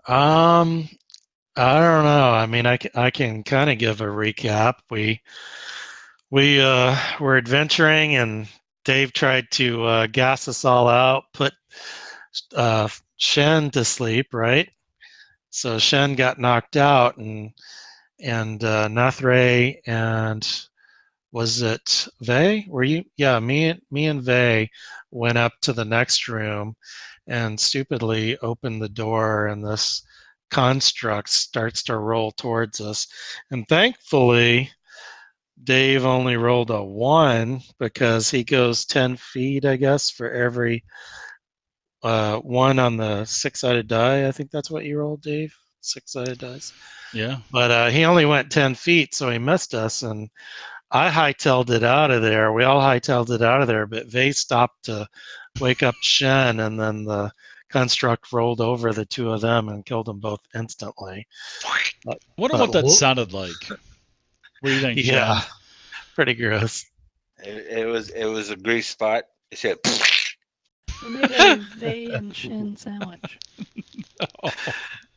Um, I don't know. I mean, I can kind of give a recap. We were adventuring, and Dave tried to gas us all out, put Shen to sleep, right? So Shen got knocked out, and Nathray and was it Vey? Were you? Yeah, me and Vey went up to the next room and stupidly opened the door, and this construct starts to roll towards us. And thankfully, Dave only rolled a one because he goes 10 feet, I guess, for every one on the six-sided die. I think that's what you rolled, Dave. Six-sided dice. Yeah. But he only went 10 feet, so he missed us. And I hightailed it out of there. We all hightailed it out of there, but Vey stopped to wake up Shen, and then the construct rolled over the two of them and killed them both instantly. Wonder But what that sounded like. What do you think, yeah, Shen? pretty gross. It was a grease spot. It said. We made a Vey and Shin sandwich. Oh.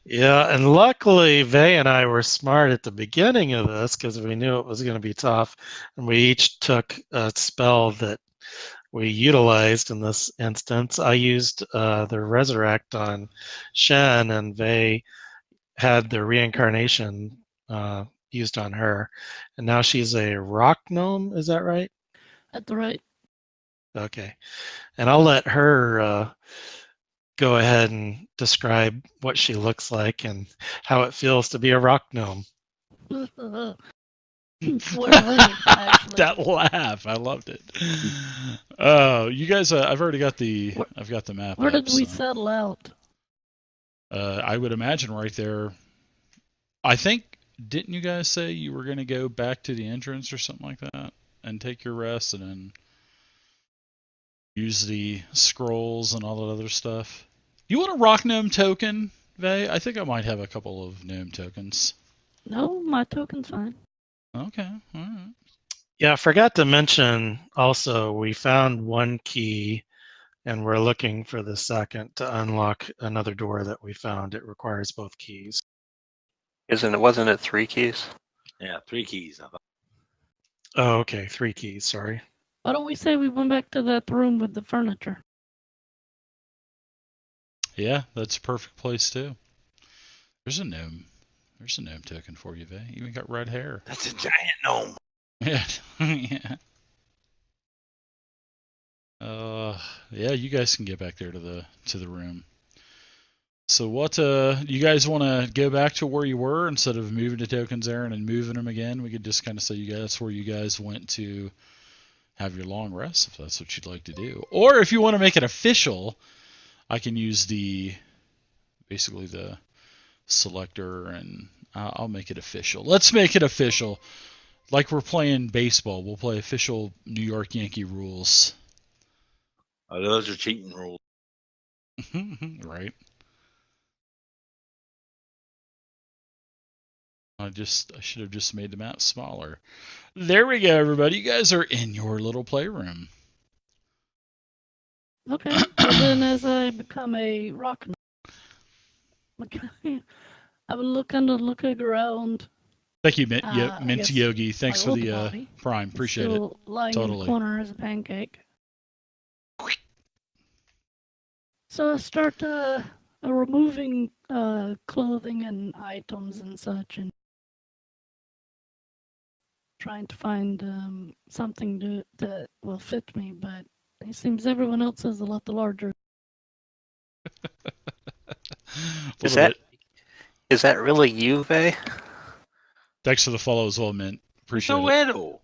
Yeah, and luckily Vey and I were smart at the beginning of this because we knew it was going to be tough, and we each took a spell that we utilized in this instance. I used the resurrect on Shen, and Vey had the reincarnation used on her, and now she's a rock gnome. Is that right? That's right. Okay, and I'll let her go ahead and describe what she looks like and how it feels to be a rock gnome. We're hurting, actually. That laugh, I loved it. Oh, you guys, I've already got I've got the map. Where up, did we so. settle out? I would imagine right there. I think, didn't you guys say you were going to go back to the entrance or something like that and take your rest and then use the scrolls and all that other stuff? You want a rock gnome token, Vey? I think I might have a couple of gnome tokens. No, my token's fine. Okay, all right. Yeah, I forgot to mention also we found one key and we're looking for the second to unlock another door that we found. It requires both keys. Wasn't it 3 keys? Yeah, 3 keys. Oh, okay, 3 keys, sorry. Why don't we say we went back to that room with the furniture? Yeah, that's a perfect place too. There's a gnome. There's a gnome token for you, Vey. You even got red hair. That's a giant gnome. Yeah. Yeah. Yeah, you guys can get back there to the room. So what you guys want to go back to where you were instead of moving the tokens there and then moving them again? We could just kind of say that's where you guys went to have your long rest if that's what you'd like to do. Or if you want to make it official, I can use basically the selector and I'll make it official. Let's make it official. Like we're playing baseball, we'll play official New York Yankee rules. Oh, those are cheating rules. Right. I should have just made the map smaller. There we go, everybody. You guys are in your little playroom. Okay, so then as I become a rock gnome, I would looking around. Thank you, I Mint guess Yogi. Thanks my for the old body prime. is Appreciate it. still lying in the Totally. corner as a pancake. So I start removing clothing and items and such, and trying to find something that will fit me. But it seems everyone else has a lot larger. Is that really you, Vey? Thanks for the follow as well, Mint. Appreciate it. Soweto.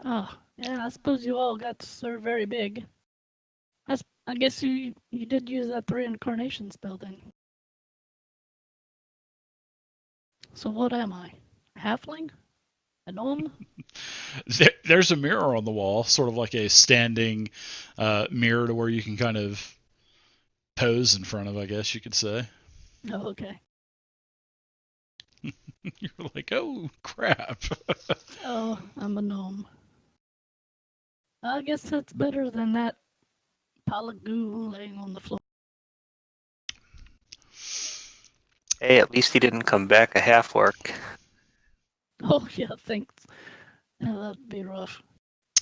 Oh, yeah, I suppose you all got so very big. I guess you did use that reincarnation spell then. So what am I? A halfling? A gnome? There's a mirror on the wall, sort of like a standing mirror to where you can kind of pose in front of, I guess you could say. Oh, okay. You're like, oh, crap. Oh, I'm a gnome. I guess that's better than that pile of goo laying on the floor. Hey, at least he didn't come back a half orc. Oh yeah, thanks. Yeah, that'd be rough.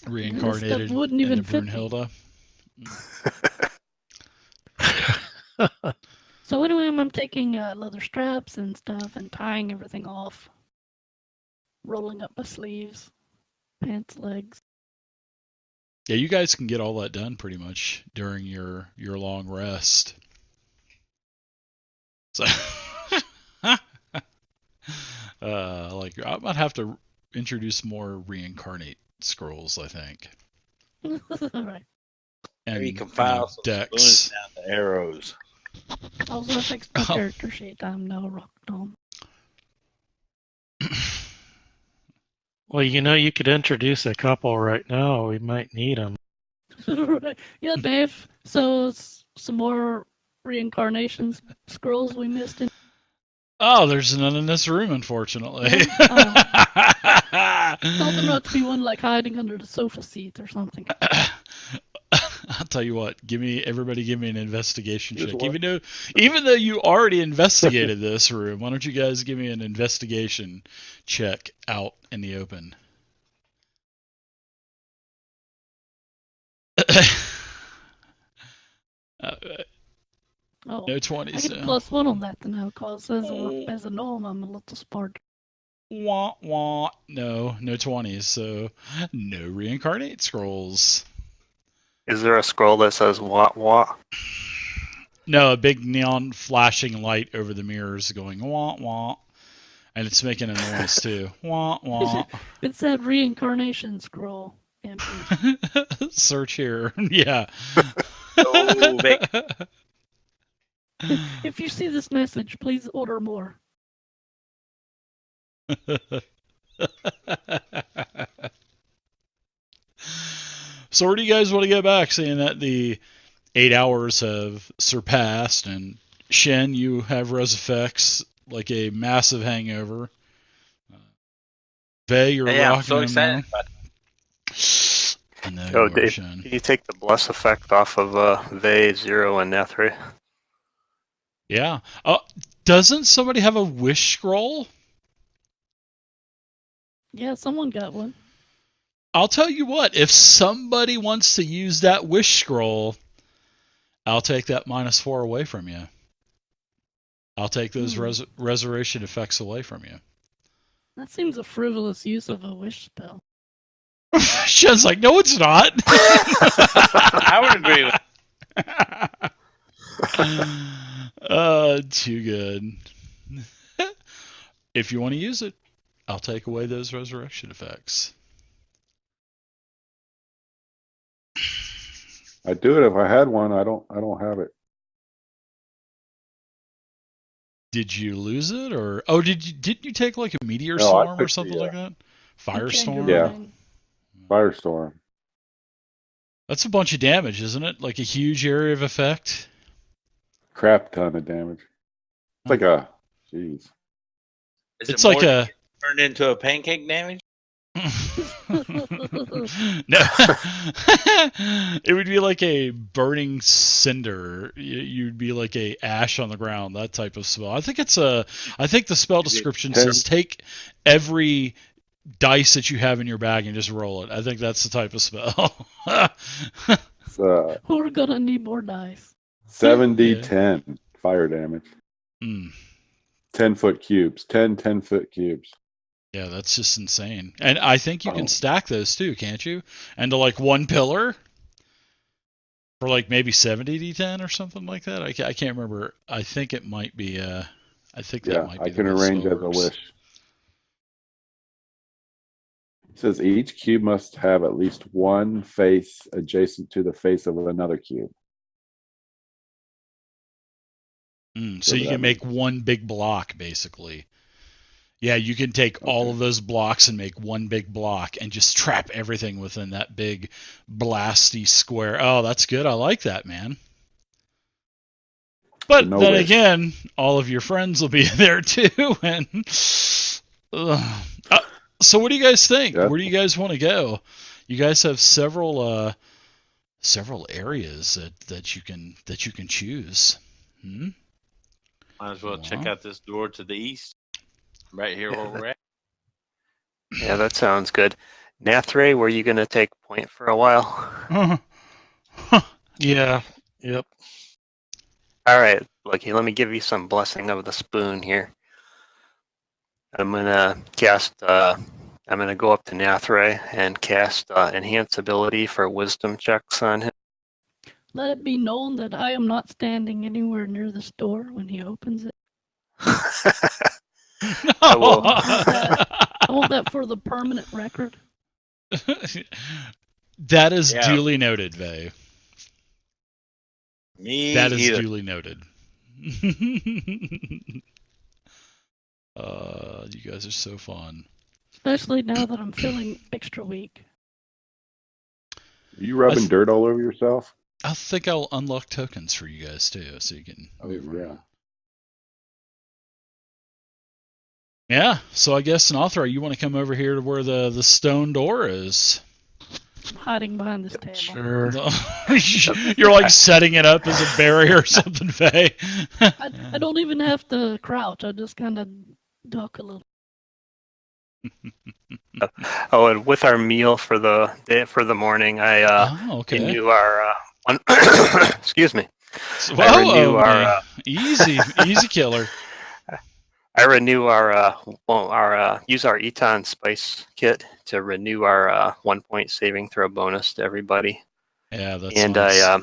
Reincarnated This stuff wouldn't even into fit me. Brunhilde. So anyway, I'm taking leather straps and stuff and tying everything off, rolling up my sleeves, pants, legs. Yeah, you guys can get all that done pretty much during your long rest. So, like I might have to introduce more reincarnate scrolls, I think. Right. And Maybe you can file some decks. spoons down the arrows. I was gonna fix my character sheet. I'm no rock gnome. Well, you could introduce a couple right now. We might need them. Right. Yeah, Dave. So some more reincarnations scrolls we missed in. Oh, there's none in this room, unfortunately. Yeah? Thought there ought to be one like hiding under the sofa seat or something. I'll tell you what. Everybody give me an investigation Here's check. one. Even though you already investigated this room, why don't you guys give me an investigation check out in the open? Oh, No I 20s. get +1 on that now, cause as a gnome I'm a little smart. Wah wah. No 20s. So no reincarnate scrolls. Is there a scroll that says "wah wah"? No, a big neon flashing light over the mirrors going wah wah, and it's making a noise too. Wah wah. It's that reincarnation scroll. MP. Search here. Yeah. Oh, big. If you see this message, please order more. So where do you guys want to get back, seeing that the 8 hours have surpassed, and Shen, you have res effects like a massive hangover. Vey, you're Yeah, I'm rocking so them excited now. about I know Oh, you are, Dave, Shen. can you take the bless effect off of Vey, Zero, and Nethri? Yeah. Doesn't somebody have a wish scroll? Yeah, someone got one. I'll tell you what, if somebody wants to use that wish scroll, I'll take that -4 away from you. I'll take those resurrection effects away from you. That seems a frivolous use of a wish spell. Shen's like, no, it's not. I would agree with Too good. If you want to use it, I'll take away those resurrection effects. I'd do it if I had one. I don't have it. Did you lose it, or didn't you take like a meteor No, I storm or took something the, like that? You change your Firestorm? Yeah. mind. Firestorm. That's a bunch of damage, isn't it? Like a huge area of effect. Crap ton of damage. It's like a, jeez. Is It's it like more a turned into a pancake damage? no. It would be like a burning cinder. You'd be like a ash on the ground, that type of spell. I think the spell description says take every dice that you have in your bag and just roll it. I think that's the type of spell. It's We're gonna need more dice. 7d10 fire damage. 10-foot cubes. 10-foot cubes. Yeah, that's just insane. And I think you can stack those too, can't you? And to like one pillar for like maybe 70d10 or something like that. I can't remember. I think it might be. I think that might be. I can arrange as a wish. It says each cube must have at least one face adjacent to the face of another cube. So you can make one big block, basically. Yeah, you can take all of those blocks and make one big block and just trap everything within that big blasty square. Oh, that's good. I like that, man. But then again, all of your friends will be there too. And so what do you guys think? Where do you guys want to go? You guys have several areas that you can choose. Might as well check Wow. out this door to the east. Right here where we're at. Yeah, that sounds good. Nathray, were you going to take point for a while? Yeah. Yep. All right, Lucky, let me give you some blessing of the spoon here. I'm going to I'm going to go up to Nathray and cast Enhance Ability for wisdom checks on him. Let it be known that I am not standing anywhere near this door when he opens it. I will. I want that for the permanent record. That is Yeah. duly noted, Vay. Me That is either. duly noted. You guys are so fun. Especially now that I'm feeling extra weak. Are you rubbing dirt all over yourself? I think I'll unlock tokens for you guys too, so you can move yeah. around. Yeah, so I guess, Nothra, you want to come over here to where the stone door is. I'm hiding behind this table. Sure. You're like setting it up as a barrier or something, Faye. I don't even have to crouch. I just kind of duck a little. Oh, and with our meal for the morning, I okay. renew our excuse me. Whoa, renew our easy killer. I renew our use our Eton Spice Kit to renew our 1 point saving throw bonus to everybody. Yeah, that's and nice. I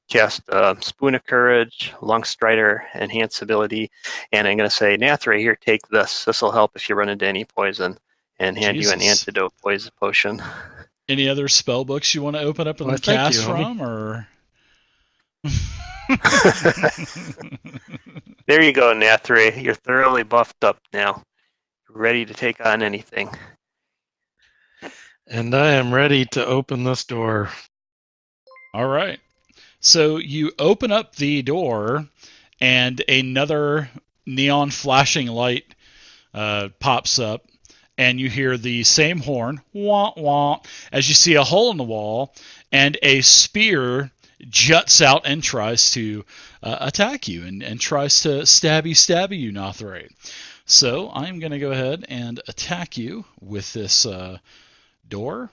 cast Spoon of Courage, Lung Strider, Enhance Ability, and I'm going to say, Nathray, here, take this. This will help if you run into any poison, and hand you an antidote poison potion. Any other spell books you want to open up and Well, cast you, from, or? There you go, Nathray. You're thoroughly buffed up now. You're ready to take on anything. And I am ready to open this door. All right. So you open up the door, and another neon flashing light pops up, and you hear the same horn, wah, wah, as you see a hole in the wall, and a spear juts out and tries to attack you and tries to stabby you, Nothray. So I'm going to go ahead and attack you with this door.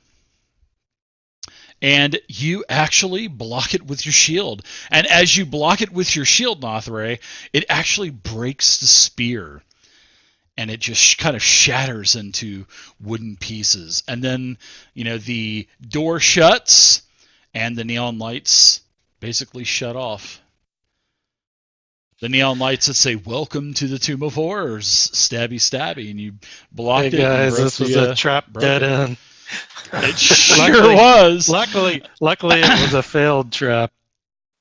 And you actually block it with your shield. And as you block it with your shield, Nothray, it actually breaks the spear. And it just kind of shatters into wooden pieces. And then, the door shuts, and the neon lights basically shut off. The neon lights that say, "Welcome to the Tomb of Horrors, stabby," and you blocked it. Hey guys, and this was a trap dead end. It sure was. Luckily, it was a failed trap.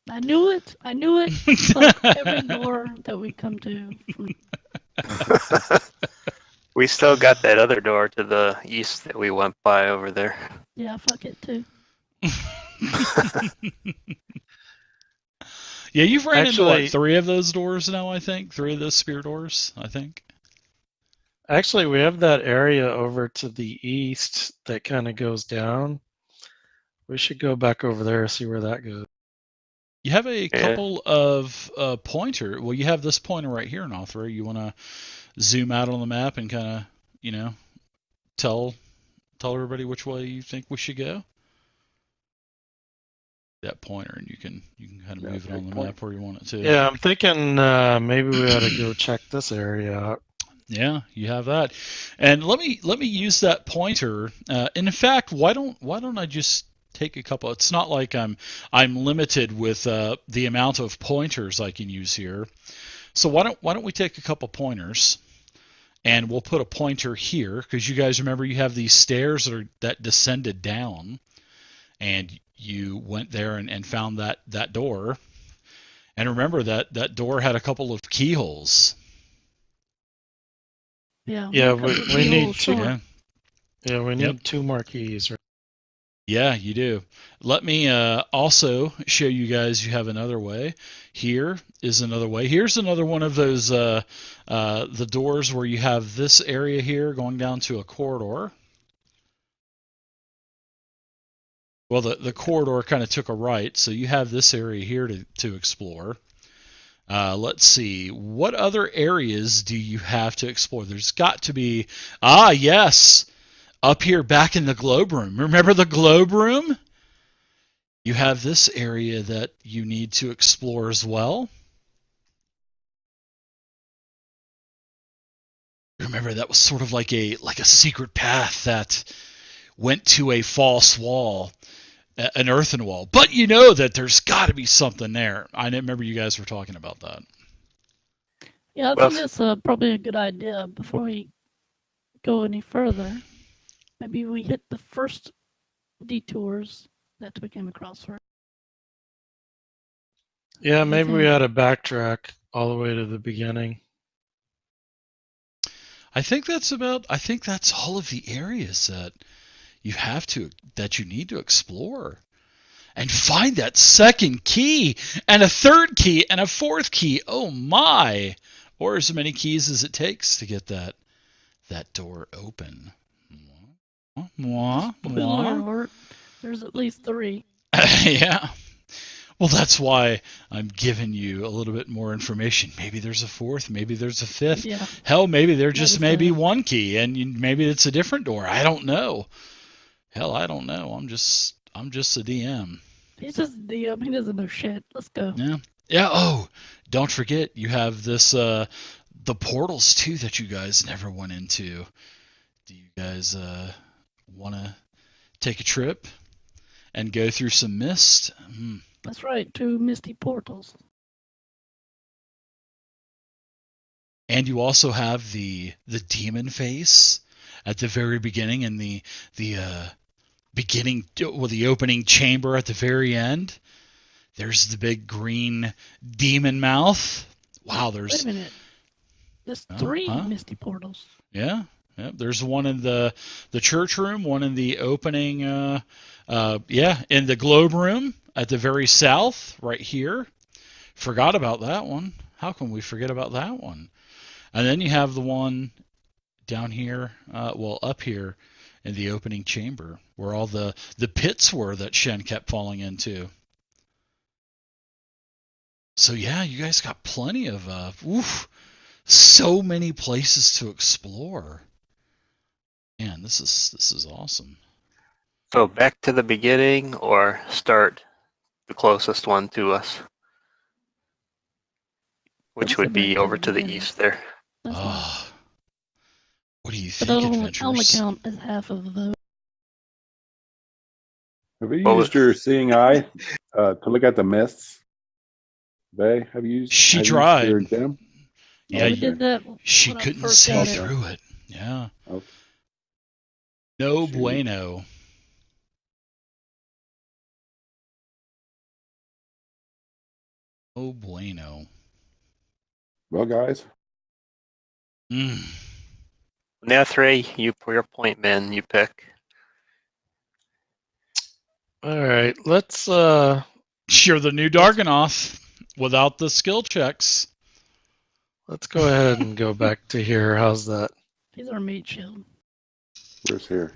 I knew it. It's like every door that we come to. We still got that other door to the east that we went by over there. Yeah, fuck it too. Yeah, you've ran into 3 of those doors now, I think. 3 of those spear doors, I think. Actually, we have that area over to the east that kind of goes down. We should go back over there and see where that goes. You have a couple of pointer. Well, you have this pointer right here, Nothray. You want to zoom out on the map and kind of, tell everybody which way you think we should go? That pointer, and you can kind of move it on the map where you want it to. Yeah, I'm thinking maybe we ought to go check this area out. Yeah, you have that, and let me use that pointer. In fact, why don't I just take a couple? It's not like I'm limited with the amount of pointers I can use here. So why don't we take a couple pointers, and we'll put a pointer here, because you guys remember you have these stairs that descended down, and you went there and found that door. And remember that door had a couple of keyholes. Yeah, we need 2. Sure. Yeah, we need 2 more keys. Right? Yeah, you do. Let me also show you guys you have another way. Here is another way. Here's another one of those the doors where you have this area here going down to a corridor. Well, the corridor kind of took a right, so you have this area here to explore. Let's see. What other areas do you have to explore? There's got to be. Ah, yes. Up here back in the globe room. Remember the globe room? You have this area that you need to explore as well. Remember, that was sort of like a secret path that went to a false wall, an earthen wall. But you know that there's got to be something there. I remember you guys were talking about that. Yeah, I Well, think that's probably a good idea before we go any further. Maybe we hit the first detours that we came across first. Yeah, What do you maybe we think? ought to backtrack all the way to the beginning. I think that's all of the areas that you need to explore. And find that second key, and a third key, and a fourth key. Oh my! Or as many keys as it takes to get that door open. Mwah, Spoiler mwah. alert, there's at least 3. Yeah. Well, that's why I'm giving you a little bit more information. Maybe there's a fourth, maybe there's a fifth. Yeah. Hell, maybe there just may be Maybe so. one key, and maybe it's a different door. I don't know. Hell, I don't know. I'm just a DM. He's just DM, he doesn't know shit. Let's go. Yeah. Yeah. Oh, don't forget, you have this the portals too that you guys never went into. Do you guys want to take a trip and go through some mist? That's right, 2 misty portals. And you also have the demon face at the very beginning, and the beginning, well, the opening chamber at the very end. There's the big green demon mouth. Wow, Wait there's a minute. There's Oh, 3 huh? misty portals. yeah. There's one in the church room, one in the opening in the globe room at the very south, right here. Forgot about that one. How can we forget about that one? And then you have the one down here, up here in the opening chamber, where all the pits were that Shen kept falling into. So yeah, you guys got plenty of so many places to explore. Man, this is awesome. So back to the beginning or start the closest one to us, which Let's go would be back to over the to the beginning. east there. That's fine. Oh, what do you But think, I'll only adventurers? count as half of those. Have you Well, used your seeing eye to look at the mists? Vay, have you used She have you used your tried. gem? Yeah, we you- did that She when I couldn't first see got Okay. it. through it. Yeah. Okay. No Shoot. bueno. No bueno. Well, guys, Mm. Nathray, your point man, you pick. All right, let's You're the new Darganoth without the skill checks. go ahead and go back to here. How's that? He's our meat shield. where's here?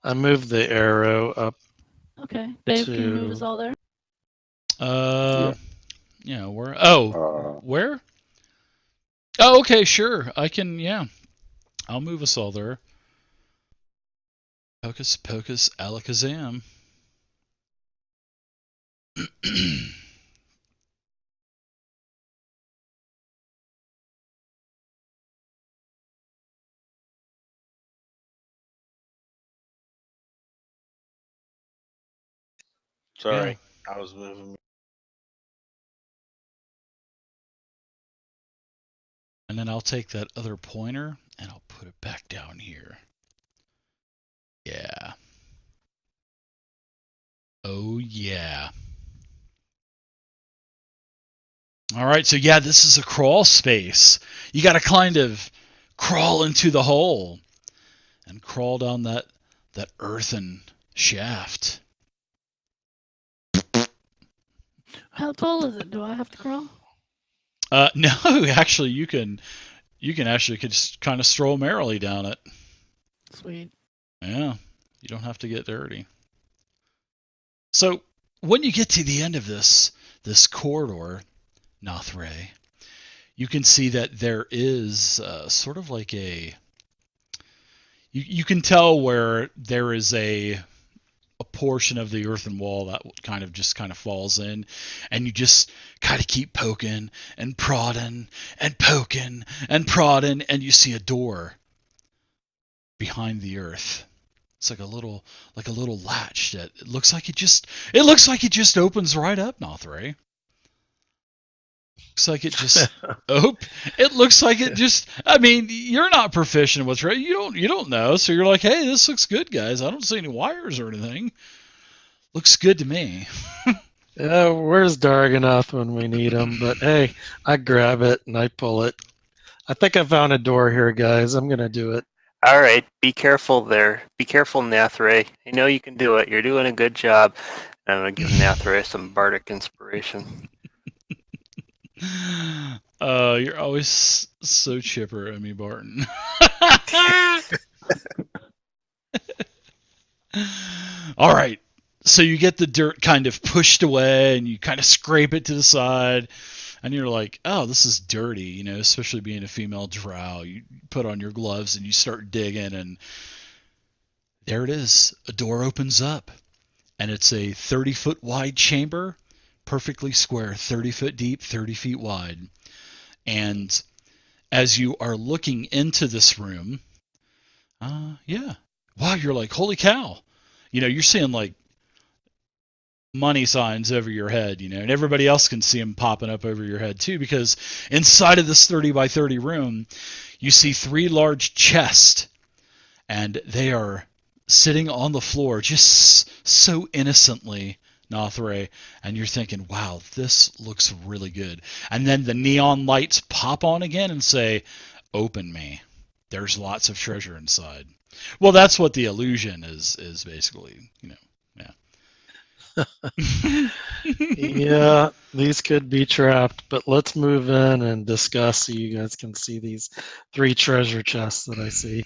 I moved the arrow up. Okay. Dave, can you move To- us all there? Yeah, where? Oh, where? Oh, okay, sure. I can, yeah. I'll move us all there. Hocus pocus alakazam. Sorry, I was moving. And then I'll take that other pointer and I'll put it back down here. Yeah. Oh, yeah. All right, so yeah, this is a crawl space. You got to kind of crawl into the hole and crawl down that earthen shaft. How tall is it? Do I have to crawl? No, actually, you can actually just kind of stroll merrily down it. Sweet. Yeah, you don't have to get dirty. So when you get to the end of this corridor, Nothray, you can see that there is sort of like a... You can tell where there is a portion of the earthen wall that kind of falls in, and you just kind of keep poking and prodding and poking and prodding, and you see a door behind the earth. It's like a little latch that it looks like it just opens right up, Nothray. Looks like it just it looks like it just... I mean, you're not proficient with it. You don't know, so you're like, hey, this looks good, guys. I don't see any wires or anything. Looks good to me. Yeah, where's Darganoth when we need him? But hey, I grab it and I pull it. I think I found a door here, guys. I'm gonna do it. All right, be careful there. Be careful, Nathray. I know you can do it. You're doing a good job. I'm gonna give Nathray some bardic inspiration. You're always so chipper, Emmy Barton. All right. So you get the dirt kind of pushed away, and you kind of scrape it to the side, and you're like, oh, this is dirty, you know, especially being a female drow. You put on your gloves, and you start digging, and there it is. A door opens up, and it's a 30-foot wide chamber, perfectly square, 30 foot deep, 30 feet wide. And as you are looking into this room, wow, you're like, holy cow. You know, you're seeing like money signs over your head, you know, and everybody else can see them popping up over your head too, because inside of this 30 by 30 room, you see 3 large chests, and they are sitting on the floor just so innocently, Nothray, and you're thinking, wow, this looks really good. And then the neon lights pop on again and say, open me. There's lots of treasure inside. Well, that's what the illusion is basically, you know. Yeah, these could be trapped, but let's move in and discuss so you guys can see these 3 treasure chests that I see.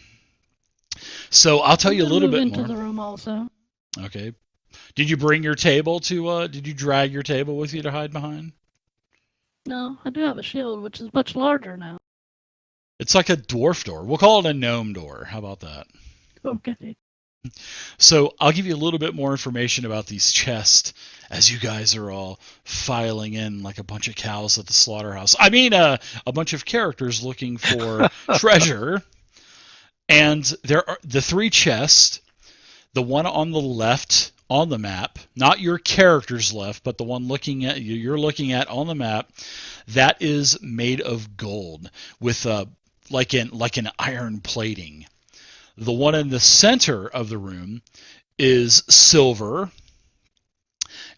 So I'll tell you a little bit into more. the room also. Okay. Did you bring your table to, did you drag your table with you to hide behind? No, I do have a shield, which is much larger now. It's like a dwarf door. We'll call it a gnome door. How about that? Okay. So I'll give you a little bit more information about these chests as you guys are all filing in like a bunch of cows at the slaughterhouse. I mean, a bunch of characters looking for treasure. And there are the 3 chests. The one on the left on the map, not your character's left, but the one you're looking at on the map, that is made of gold with like an iron plating. The one in the center of the room is silver,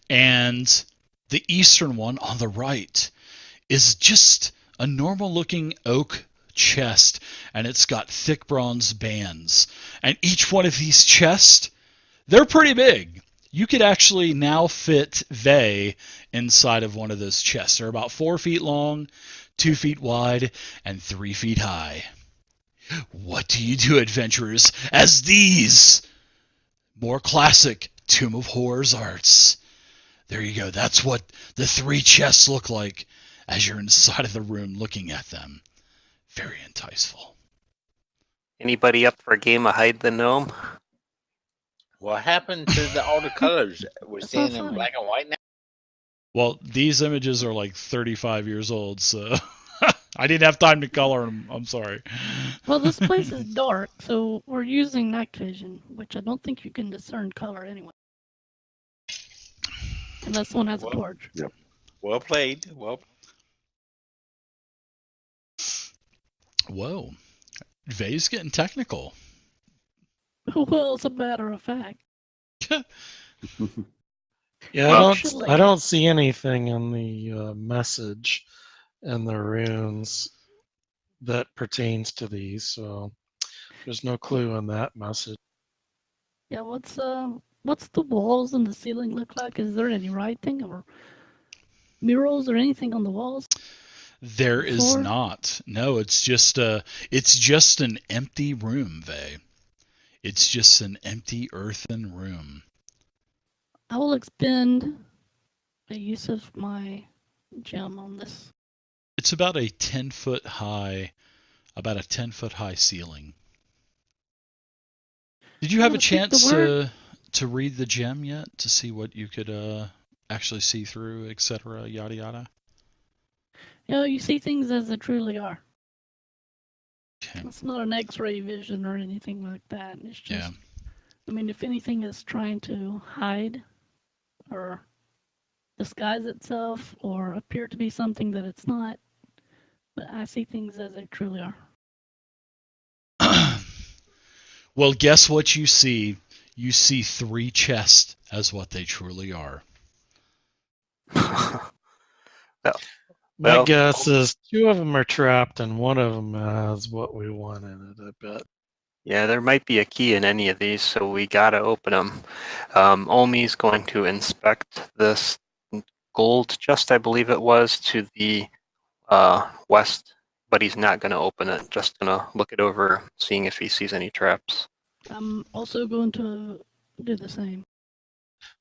and the eastern one on the right is just a normal looking oak chest, and it's got thick bronze bands. And each one of these chests, they're pretty big. You could actually now fit Vey inside of one of those chests. They're about 4 feet long, 2 feet wide, and 3 feet high. What do you do, adventurers, as these more classic Tomb of Horrors arts? There you go. That's what the 3 chests look like as you're inside of the room looking at them. Very enticeful. Anybody up for a game of hide the gnome? What happened to all the colors? We're That's seeing not them funny. black and white now. Well, these images are like 35 years old, so I didn't have time to color them. I'm sorry. Well, this place is dark, so we're using night vision, which I don't think you can discern color anyway. Unless one has a Well- torch. Well played. Well, Whoa. Vey's getting technical. Well, as a matter of fact. Yeah, Actually- I don't see anything in the message and the runes that pertains to these, so there's no clue in that message. Yeah, what's the walls and the ceiling look like? Is there any writing or murals or anything on the walls? There is Floor? not. No, it's just an empty room, Vey. It's just an empty earthen room. I will expend the use of my gem on this? It's about a 10-foot high ceiling. Did you I'm have a gonna pick the chance word. to read the gem yet, to see what you could actually see through, etc., yada yada? You see things as they truly are. Okay. It's not an X-ray vision or anything like that. It's just, I mean, if anything is trying to hide or disguise itself or appear to be something that it's not, but I see things as they truly are. Well, guess what you see? You see 3 chests as what they truly are. My Well, guess is 2 of them are trapped and 1 of them has what we want in it, I bet. yeah, there might be a key in any of these, so we gotta open them. Omi's going to inspect this gold chest, I believe it was, to the west, but he's not going to open it. Just going to look it over, seeing if he sees any traps. I'm also going to do the same.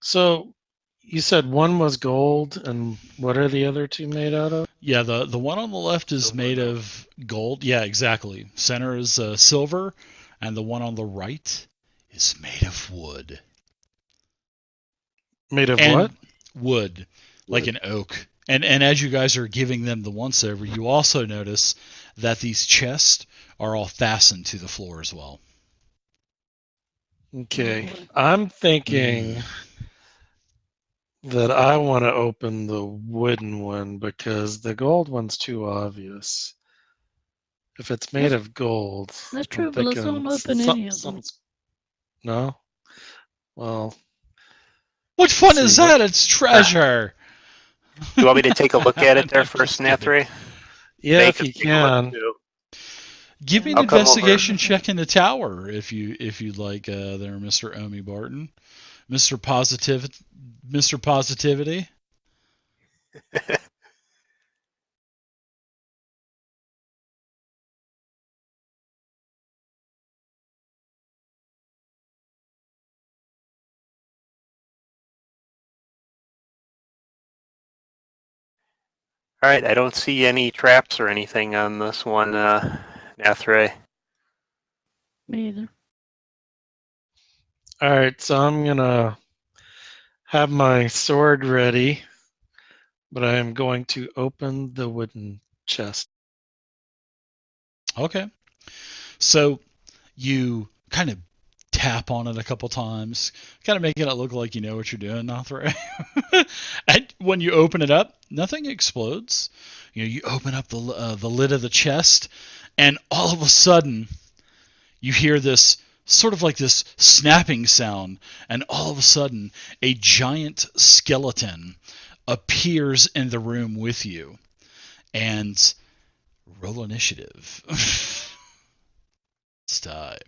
So you said 1 was gold, and what are the other 2 made out of? Yeah, the one on the left is Silver, made no? of gold. Yeah, exactly. Center is silver, and the one on the right is made of wood. Made of And what? wood, like Wood. an oak. And as you guys are giving them the once over, you also notice that these chests are all fastened to the floor as well. Okay. Oh, boy. I'm thinking that I want to open the wooden one because the gold one's too obvious. If it's made of gold, That's I'm true, but let's thinking don't open any of them. something's. No? Well, What fun let's is see. What? that? It's treasure. You want me to take a look at it there I'm first, just kidding. Nathray? Yeah, They if could you take a look can. too. Give me an I'll come over. investigation check in the tower if you'd like, there, Mr. Omi Barton, Mr. Positivity. All right, I don't see any traps or anything on this one, Nathray. Me either. All right, so I'm gonna have my sword ready, but I am going to open the wooden chest. Okay. So you kind of tap on it a couple times, kind of making it look like you know what you're doing, Nathray. And when you open it up, nothing explodes. You open up the lid of the chest, and all of a sudden, you hear this sort of like this snapping sound, and all of a sudden, a giant skeleton appears in the room with you. And roll initiative. It's time.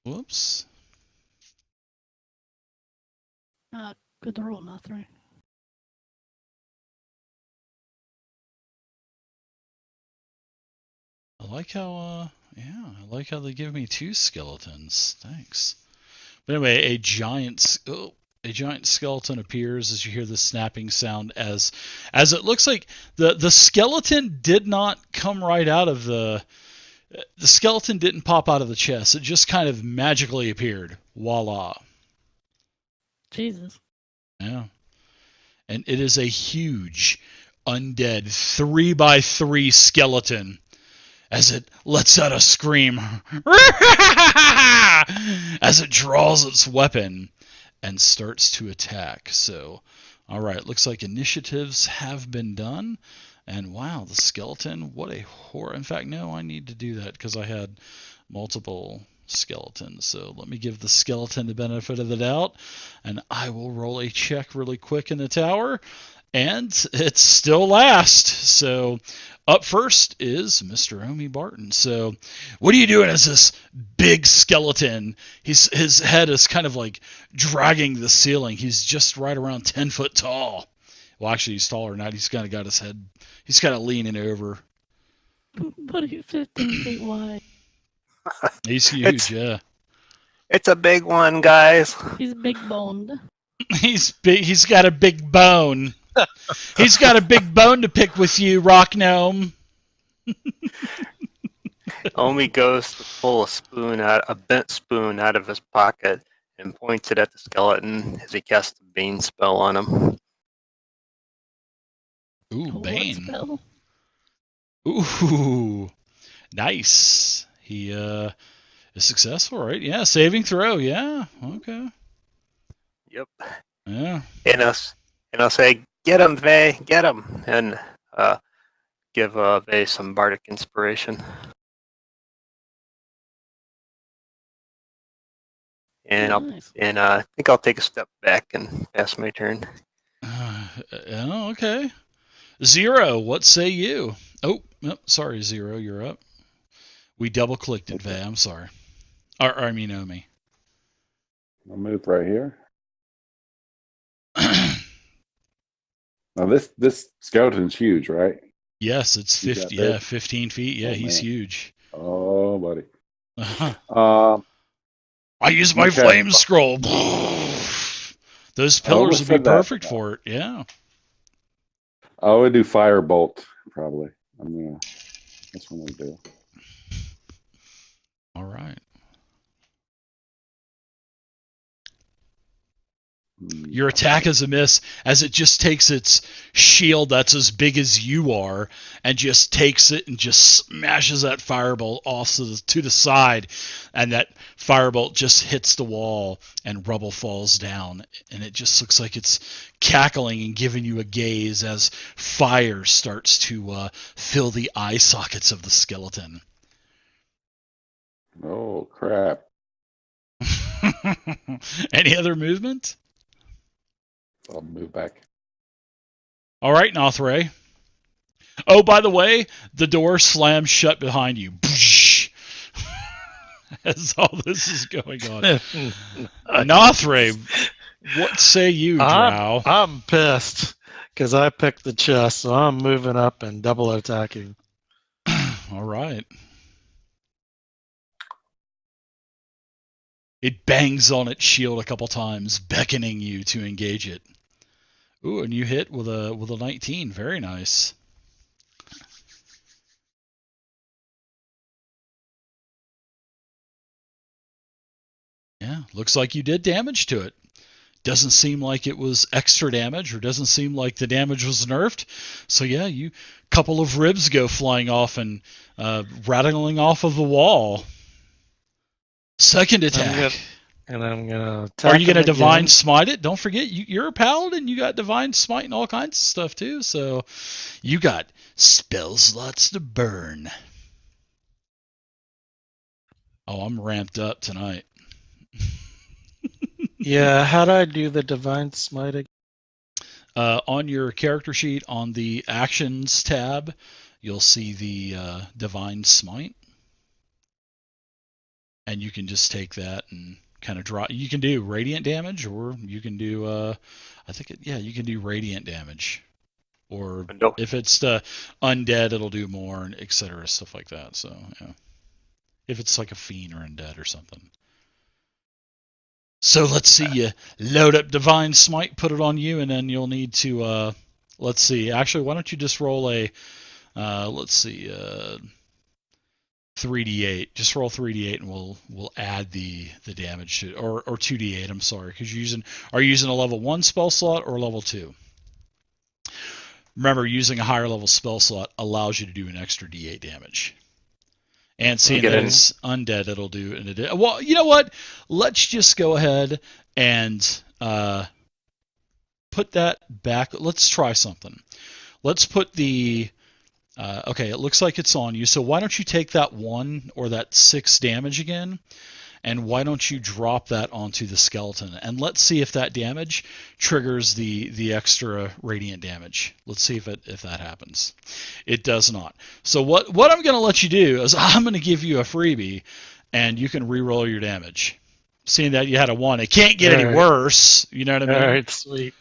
Whoops. Good roll, Nathray. I like how they give me 2 skeletons. Thanks. But anyway, a giant skeleton appears as you hear the snapping sound, as it looks like the skeleton did not come right out of the skeleton didn't pop out of the chest. It just kind of magically appeared. Voila. Jesus. Yeah. And it is a huge undead 3x3 skeleton as it lets out a scream as it draws its weapon and starts to attack. So, all right, looks like initiatives have been done. And wow, the skeleton, what a horror. In fact, no, I need to do that because I had multiple skeletons. So let me give the skeleton the benefit of the doubt, and I will roll a check really quick in the tower. And it's still last. So up first is Mr. Omi Barton. So what are you doing as this big skeleton? His head is kind of like dragging the ceiling. He's just right around 10 foot tall. Well, actually, he's taller than that. He's kind of got his head. He's kind of leaning over. But he's 15 feet wide. He's huge, yeah. It's a big one, guys. He's big boned. He's big. He's got a big bone. He's got a big bone to pick with you, Rock Gnome. Omi goes to pull a bent spoon out of his pocket and points it at the skeleton as he casts the Bane spell on him. Ooh, What Bane. spell? Ooh, nice. He is successful, right? Yeah, saving throw. Yeah, okay. Yep. Yeah. And I'll say, "Get him, Vay, get him," and give Vay some bardic inspiration. And Nice. I think I'll take a step back and pass my turn. Okay. Zero, what say you? Oh, sorry, Zero, you're up. We double clicked it, Vay. I'm sorry. I mean, Omi. I'll move right here. Now this skeleton's huge, right? Yes, it's He's 50. that big? Yeah, 15 feet. Yeah, Oh, he's man. huge. Oh, buddy. Uh-huh. I use my Okay. flame scroll. Those pillars almost would be said that. perfect for it. Yeah. I would do firebolt probably. That's what I'm gonna do. All right. Your attack is a miss as it just takes its shield that's as big as you are and just takes it and just smashes that firebolt off to the side, and that firebolt just hits the wall and rubble falls down, and it just looks like it's cackling and giving you a gaze as fire starts to fill the eye sockets of the skeleton. Oh crap! Any other movement? I'll move back. All right, Nothray. Oh, by the way, the door slams shut behind you. As all this is going on. Nothray, what say you, Drow? I'm pissed because I picked the chest, so I'm moving up and double attacking. All right. It bangs on its shield a couple times, beckoning you to engage it. Ooh, and you hit with a 19. Very nice. Yeah, looks like you did damage to it. Doesn't seem like it was extra damage, or doesn't seem like the damage was nerfed. So yeah, you couple of ribs go flying off and rattling off of the wall. Second attack. I'm gonna attack. Are you gonna him divine again. smite it? Don't forget, you're a paladin. You got divine smite and all kinds of stuff too. So you got spell slots to burn. Oh, I'm ramped up tonight. Yeah, how'd I do the divine smite again? On your character sheet, on the actions tab, you'll see the divine smite, and you can just take that and kind of draw. You can do radiant damage, or you can do you can do radiant damage, or if it's undead, it'll do more, and etc. Stuff like that. So yeah, if it's like a fiend or undead or something. So let's see, you load up Divine Smite, put it on you, and then you'll need to, let's see, actually, why don't you just roll a, 3d8. Just roll 3d8 and we'll add the damage to, or 2d8, I'm sorry, because are you using a level 1 spell slot or level 2? Remember, using a higher level spell slot allows you to do an extra d8 damage. And seeing that it's undead, it'll do an addition. Well, you know what? Let's just go ahead and put that back. Let's try something. Let's put the... okay, it looks like it's on you. So why don't you take that 1 or that 6 damage again? And why don't you drop that onto the skeleton? And let's see if that damage triggers the extra radiant damage. Let's see if that happens. It does not. So what I'm going to let you do is I'm going to give you a freebie, and you can re-roll your damage. Seeing that you had a 1, it can't get any worse. You know what I mean? All right, sweet.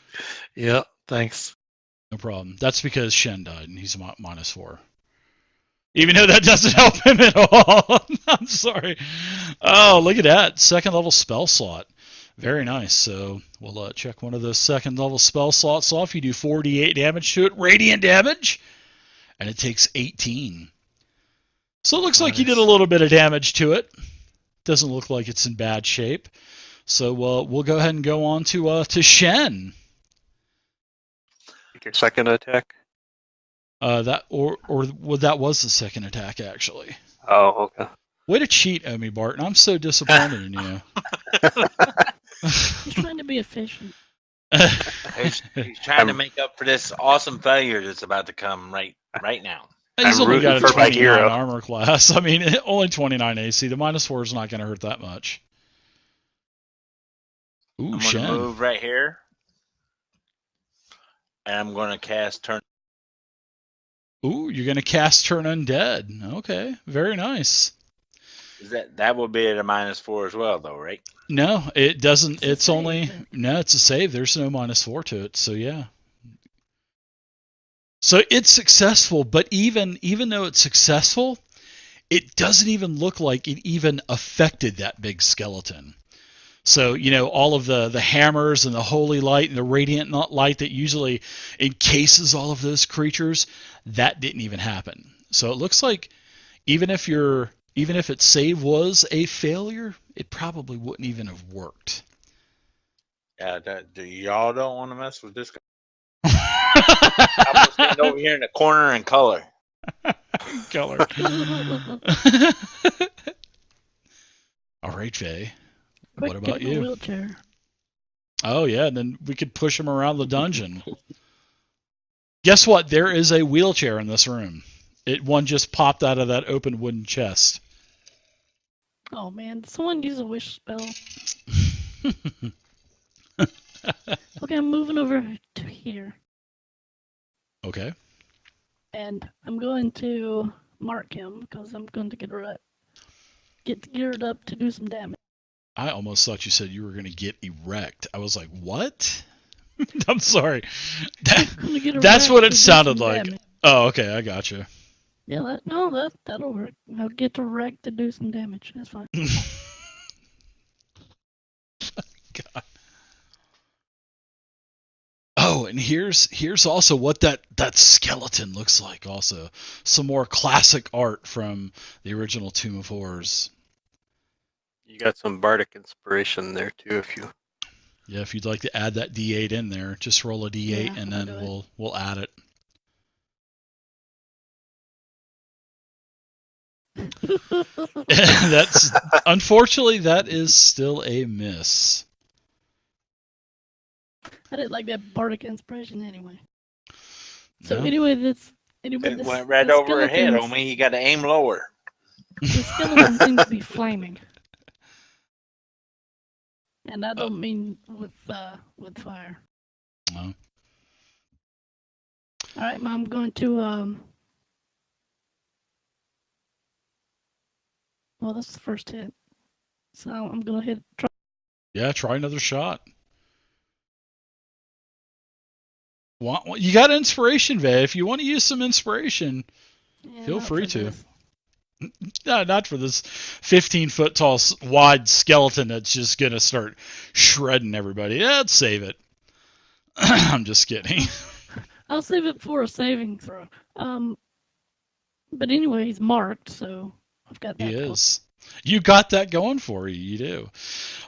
Yeah, thanks. No problem. That's because Shen died, and he's -4. Even though that doesn't help him at all. I'm sorry. Oh, look at that. Second level spell slot. Very nice. So we'll check one of those second level spell slots off. You do 48 damage to it, radiant damage, and it takes 18. So it looks like you did a little bit of damage to it. Doesn't look like it's in bad shape. So we'll go ahead and go on to Shen. Your second attack. That was the second attack actually. Oh, okay. Way to cheat, Omi Barton. I'm so disappointed in you. He's trying to be efficient. He's trying to make up for this awesome failure that's about to come right now. He's I'm only got a rooting for my 29 hero. armor class. I mean, only 29 AC. The -4 is not going to hurt that much. Ooh, I'm Shen. going to move right here. And I'm going to cast Turn. Ooh, you're going to cast Turn Undead. Okay, very nice. That will be at a -4 as well, though, right? No, it doesn't. It's It's a only save. no. It's a save. There's no -4 to it. So yeah. So it's successful, but even though it's successful, it doesn't even look like it even affected that big skeleton. So, all of the hammers and the holy light and the radiant light that usually encases all of those creatures, that didn't even happen. So it looks like even if its save was a failure, it probably wouldn't even have worked. Yeah, y'all don't want to mess with this guy. I'm going to stand over here in the corner and color. Color. All right, Faye. Quick, What about get in a you? wheelchair. Oh, yeah, and then we could push him around the dungeon. Guess what? There is a wheelchair in this room. One just popped out of that open wooden chest. Oh man, did someone use a wish spell? Okay, I'm moving over to here. Okay. And I'm going to mark him because I'm going to get geared up to do some damage. I almost thought you said you were going to get erect. I was like, what? I'm sorry. That's what it sounded like. Damage. Oh, okay. I got you. Yeah, that'll work. I'll get erect to do some damage. That's fine. God. Oh, and here's also what that skeleton looks like. Also, some more classic art from the original Tomb of Horrors. You got some bardic inspiration there too, if you. Yeah, if you'd like to add that D8 in there, just roll a D8 Yeah, and I'll then do we'll add it. That's unfortunately that is still a miss. I didn't like that bardic inspiration anyway. So No? anyway, It this, went right the over her head, skeletons- homie. You got to aim lower. The skeleton seems to be flaming. And I don't mean with fire. No. All right, I'm going to well, that's the first hit. So I'm gonna try. Yeah, try another shot. You got inspiration, Vay. If you want to use some inspiration, Yeah, feel not free for to. this. No, not for this 15-foot tall, wide skeleton that's just gonna start shredding everybody. Yeah, let's save it. I'm just kidding. I'll save it for a saving throw. But anyway, he's marked, so I've got that. He going. is. You got that going for you. You do.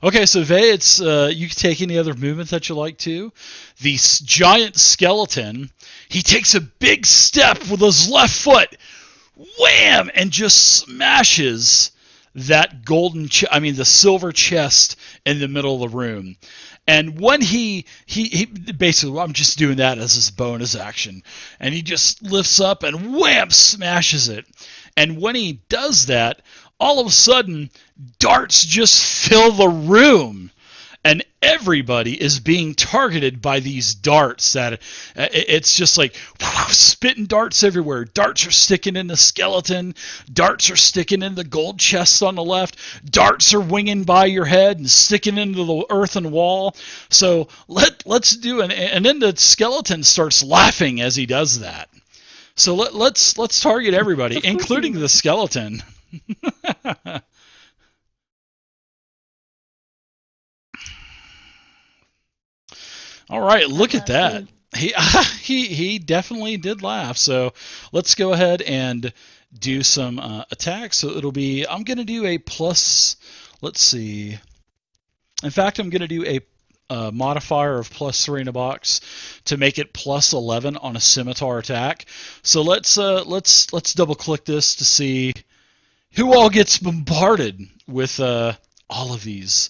Okay, so Vay, it's you can take any other movement that you like to. The giant skeleton, he takes a big step with his left foot, wham, and just smashes that the silver chest in the middle of the room. And when he basically, I'm just doing that as his bonus action, and he just lifts up and wham, smashes it. And when he does that, all of a sudden, darts just fill the room, and everybody is being targeted by these darts. That it's just like spitting darts everywhere. Darts are sticking in the skeleton. Darts are sticking in the gold chests on the left. Darts are winging by your head and sticking into the earthen wall. So let's do it. And then the skeleton starts laughing as he does that. So let's target everybody, Of course including you the skeleton. All right, look at that. He definitely did laugh. So let's go ahead and do some attacks. So it'll be, I'm going to do a plus, let's see. In fact, I'm going to do a modifier of +3 in a box to make it +11 on a scimitar attack. So let's double click this to see who all gets bombarded with all of these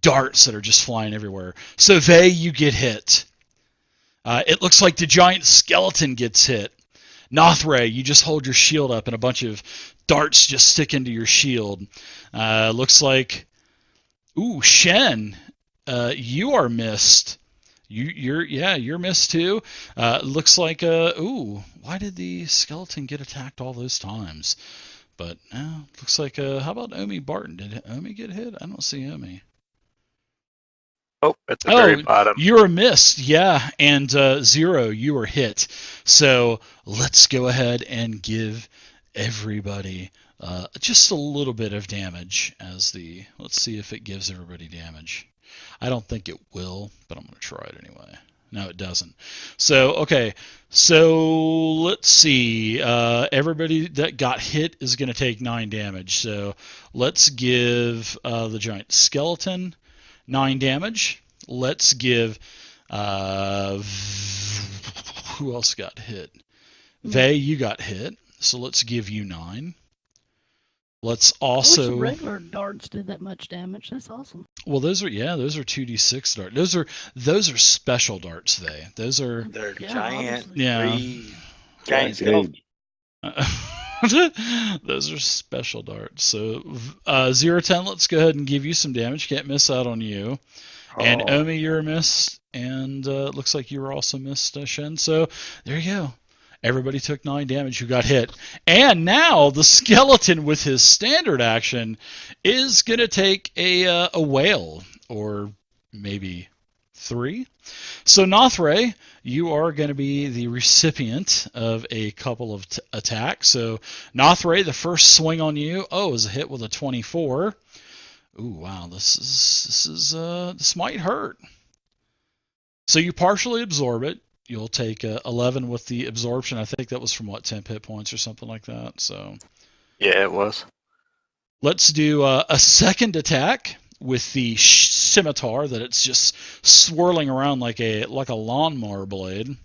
darts that are just flying everywhere. So Vey, you get hit. It looks like the giant skeleton gets hit. Nothray, you just hold your shield up and a bunch of darts just stick into your shield. Looks like, ooh, Shen, you are missed. You're missed too. Looks like, ooh, why did the skeleton get attacked all those times? But looks like, how about Omi Barton? Did Omi get hit? I don't see Omi. Oh, at the very bottom. You were missed, yeah. And Zero, you were hit. So let's go ahead and give everybody just a little bit of damage as the. Let's see if it gives everybody damage. I don't think it will, but I'm going to try it anyway. No, it doesn't. So, okay. So let's see. Everybody that got hit is going to take 9 damage. So let's give the giant skeleton 9 damage. Let's give who else got hit? Vey, you got hit. So let's give you 9. Let's also. I wish regular darts did that much damage. That's awesome. Well, those are 2d6 darts. Those are special darts. They're giant. Yeah. Giant skeleton. Those are special darts. So 0-10, let's go ahead and give you some damage. Can't miss out on you. And Omi, you're a miss. And it looks like you were also missed, Shen. So there you go. Everybody took 9 damage who got hit. And now the skeleton with his standard action is going to take a whale, or maybe 3. So Nothray, you are going to be the recipient of a couple of attacks. So Nothray, the first swing on you, is a hit with a 24. Ooh, wow, this might hurt. So you partially absorb it. You'll take 11 with the absorption. I think that was from 10 hit points or something like that. So yeah, it was. Let's do a second attack with the scimitar that it's just swirling around like a lawnmower blade.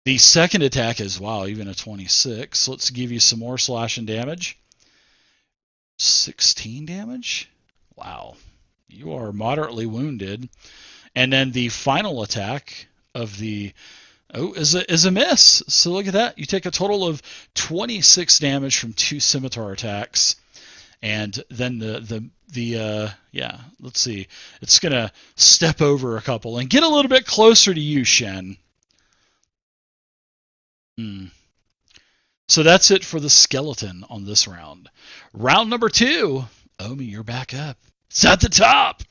The second attack is, wow, even a 26. Let's give you some more slashing damage. 16 damage? Wow. You are moderately wounded. And then the final attack of the is a miss. So look at that. You take a total of 26 damage from 2 scimitar attacks. And then let's see. It's going to step over a couple and get a little bit closer to you, Shen. So that's it for the skeleton on this round. Round number 2. Omi, you're back up. It's at the top.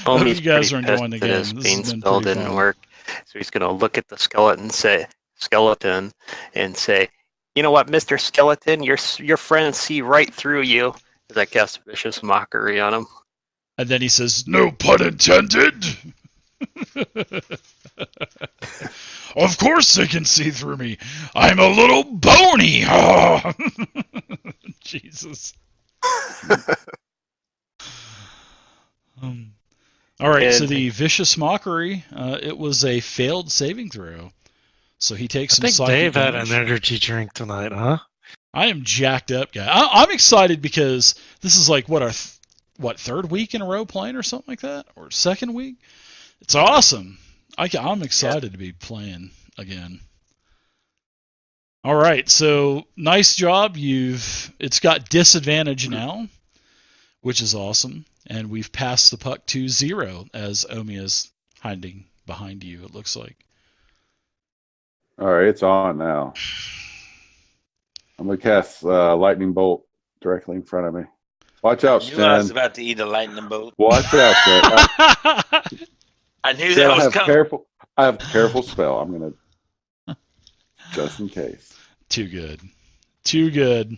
I hope you guys are enjoying the game. His bean spell didn't work, so he's going to look at the skeleton and say, "You know what, Mr. Skeleton, your friends see right through you." As I cast vicious mockery on him. And then he says, "No pun intended." Of course they can see through me. I'm a little bony. Jesus. All right, so the vicious mockery, it was a failed saving throw. So he takes some psychic Dave had damage. an energy drink tonight, huh? I am jacked up, guy. I'm excited because this is like our third week in a row playing or something like that, or second week. It's awesome. I'm excited to be playing again. All right, so nice job. It's got disadvantage now, which is awesome. And we've passed the puck to 0 as Omi is hiding behind you, it looks like. All right, it's on now. I'm going to cast lightning bolt directly in front of me. Watch out, Stan. I was about to eat a lightning bolt. Watch out, Stan. I knew that was coming. I have a careful spell. I'm going to just in case. Too good. Too good.